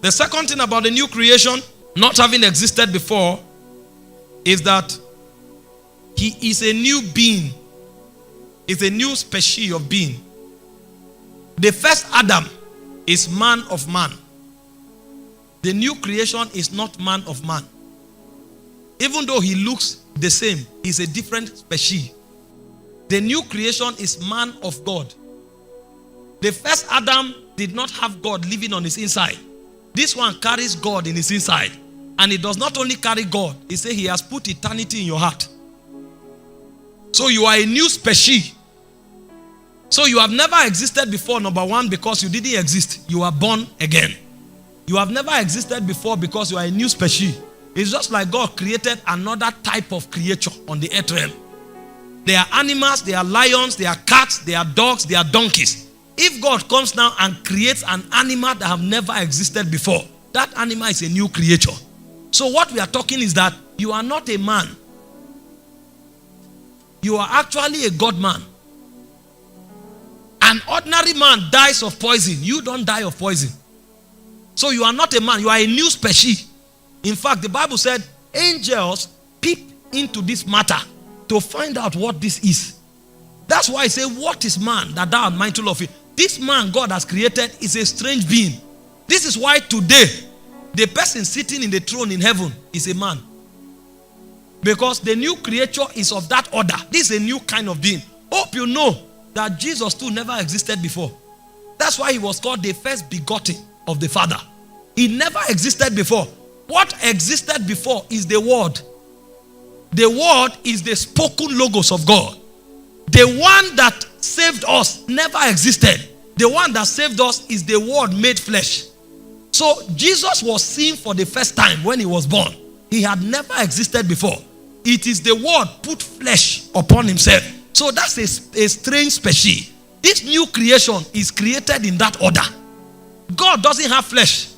The second thing about the new creation, not having existed before, is that he is a new being. It's a new species of being. The first Adam is man of man. The new creation is not man of man. Even though he looks the same, he's a different species. The new creation is man of God. The first Adam did not have God living on his inside. This one carries God in his inside. And it does not only carry God, he says he has put eternity in your heart. So you are a new species. So you have never existed before, number one, because you didn't exist. You are born again. You have never existed before because you are a new species. It's just like God created another type of creature on the earth realm. There are animals, there are lions, there are cats, there are dogs, there are donkeys. If God comes now and creates an animal that have never existed before, that animal is a new creature. So what we are talking is that you are not a man. You are actually a God man. An ordinary man dies of poison. You don't die of poison. So you are not a man. You are a new species. In fact, the Bible said angels peep into this matter to find out what this is. That's why I say, what is man that thou art mindful of it? This man God has created is a strange being. This is why today, the person sitting in the throne in heaven is a man. Because the new creature is of that order. This is a new kind of being. Hope you know that Jesus too never existed before. That's why he was called the first begotten of the Father. He never existed before. What existed before is the Word. The Word is the spoken logos of God. The one that saved us never existed. The one that saved us is the Word made flesh. So Jesus was seen for the first time when he was born. He had never existed before. It is the Word put flesh upon himself. So that's a strange species. This new creation is created in that order. God doesn't have flesh.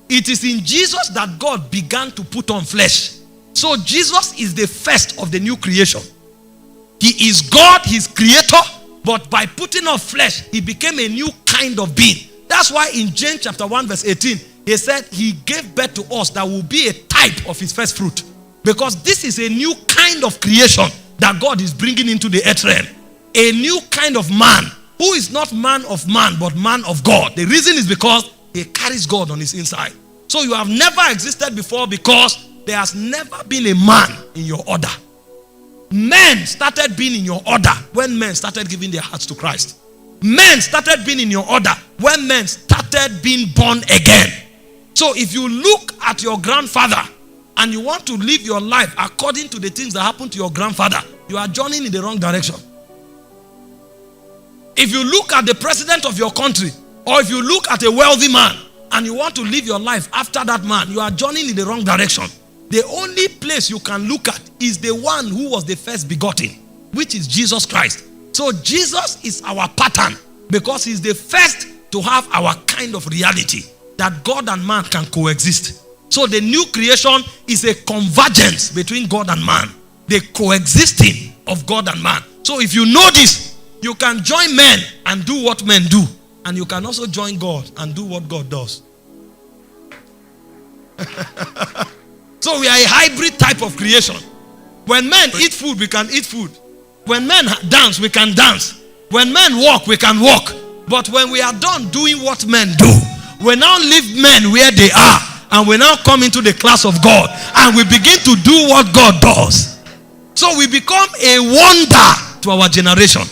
It is in Jesus that God began to put on flesh. So Jesus is the first of the new creation. He is God, his creator, but by putting on flesh, he became a new kind of being. That's why in James chapter 1 verse 18, he said he gave birth to us that will be a type of his first fruit. Because this is a new kind of creation that God is bringing into the earth realm. A new kind of man who is not man of man but man of God. The reason is because he carries God on his inside. So you have never existed before because there has never been a man in your order. Men started being in your order when men started giving their hearts to Christ. Men started being in your order when men started being born again. So if you look at your grandfather and you want to live your life according to the things that happened to your grandfather, you are journeying in the wrong direction. If you look at the president of your country, or if you look at a wealthy man and you want to live your life after that man, you are journeying in the wrong direction. The only place you can look at is the one who was the first begotten, which is Jesus Christ. So Jesus is our pattern because he's the first to have our kind of reality that God and man can coexist. So the new creation is a convergence between God and man, the coexisting of God and man. So if you know this, you can join men and do what men do, and you can also join God and do what God does. So we are a hybrid type of creation. When men eat food, we can eat food. When men dance, we can dance. When men walk, we can walk. But when we are done doing what men do, we now leave men where they are, and we now come into the class of God, and we begin to do what God does. So we become a wonder to our generation.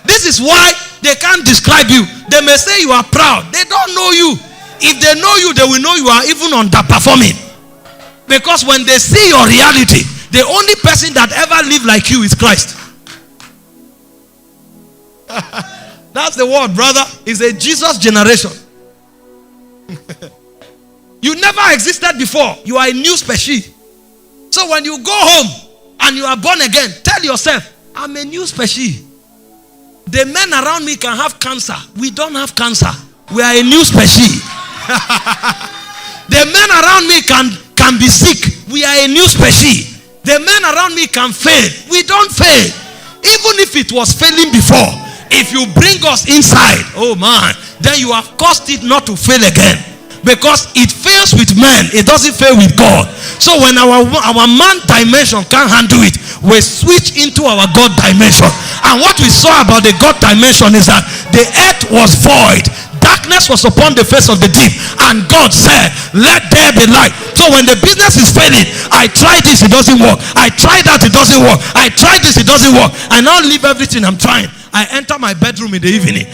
This is why they can't describe you. They may say you are proud. They don't know you. If they know you, they will know you are even underperforming. Because when they see your reality, the only person that ever lived like you is Christ. That's the word, brother. It's a Jesus generation. You never existed before. You are a new species. So when you go home and you are born again, tell yourself, I'm a new species. The men around me can have cancer. We don't have cancer. We are a new species. The men around me can be sick. We are a new species. The men around me can fail. We don't fail. Even if it was failing before, if you bring us inside, oh man, then you have caused it not to fail again. Because it fails with men, it doesn't fail with God. So when our man dimension can't handle it, we switch into our God dimension. And what we saw about the God dimension is that the earth was void, darkness was upon the face of the deep, and God said, let there be light. So when the business is failing, I try this, it doesn't work. I try that, it doesn't work. I try this, it doesn't work. I now leave everything I'm trying. I enter my bedroom in the evening.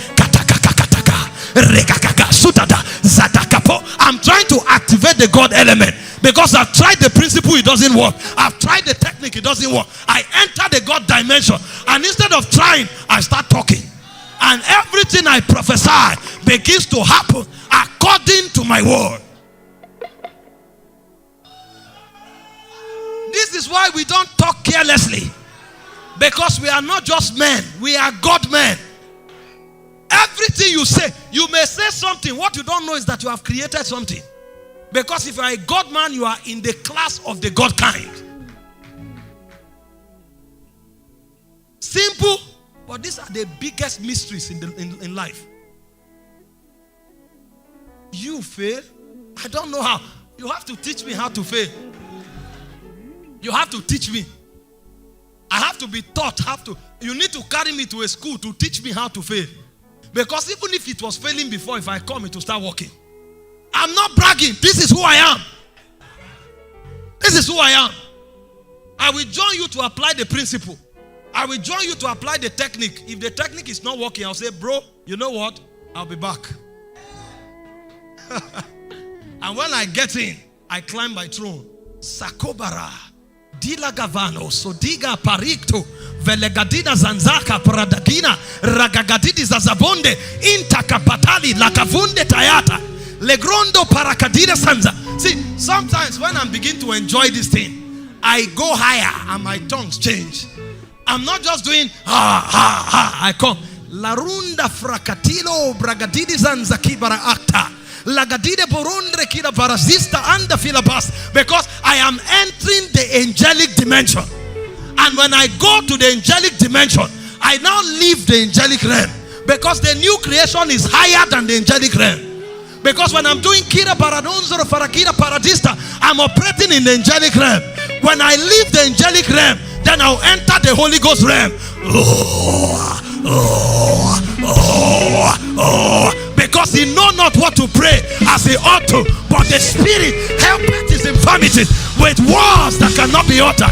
I'm trying to activate the God element, because I've tried the principle, it doesn't work. I've tried the technique, it doesn't work. I enter the God dimension, and instead of trying, I start talking, and everything I prophesy begins to happen according to my word. This is why we don't talk carelessly, because we are not just men, we are God men. Everything you say, you may say something. What you don't know is that you have created something. Because if you are a God man, you are in the class of the God kind. Simple, but these are the biggest mysteries in life. You fail? I don't know how. You have to teach me how to fail. You have to teach me. I have to be taught how to. You need to carry me to a school to teach me how to fail. Because even if it was failing before, if I come, it will start working. I'm not bragging. This is who I am. This is who I am. I will join you to apply the principle. I will join you to apply the technique. If the technique is not working, I'll say, bro, you know what? I'll be back. And when I get in, I climb my throne. Sakobara. Dila Gavano, Sodiga Parikto, Velegadina Zanzaka, Paradagina, Ragagadidi Zazabonde, Intakapatali, Lakavunde Tayata, Legrondo Parakadina Sanza. See, sometimes when I begin to enjoy this thing, I go higher and my tongues change. I'm not just doing I come. Larunda Frakatilo, Bragadidi Zanzaki Bara Akta. Lagadide borondre kida barazista and the filabas, because I am entering the angelic dimension. And when I go to the angelic dimension, I now leave the angelic realm, because the new creation is higher than the angelic realm. Because when I'm doing kira paradonzo or farakira paradista, I'm operating in the angelic realm. When I leave the angelic realm, then I'll enter the Holy Ghost realm. Because he know not what to pray as he ought to, but the Spirit helpeth his infirmities with words that cannot be uttered.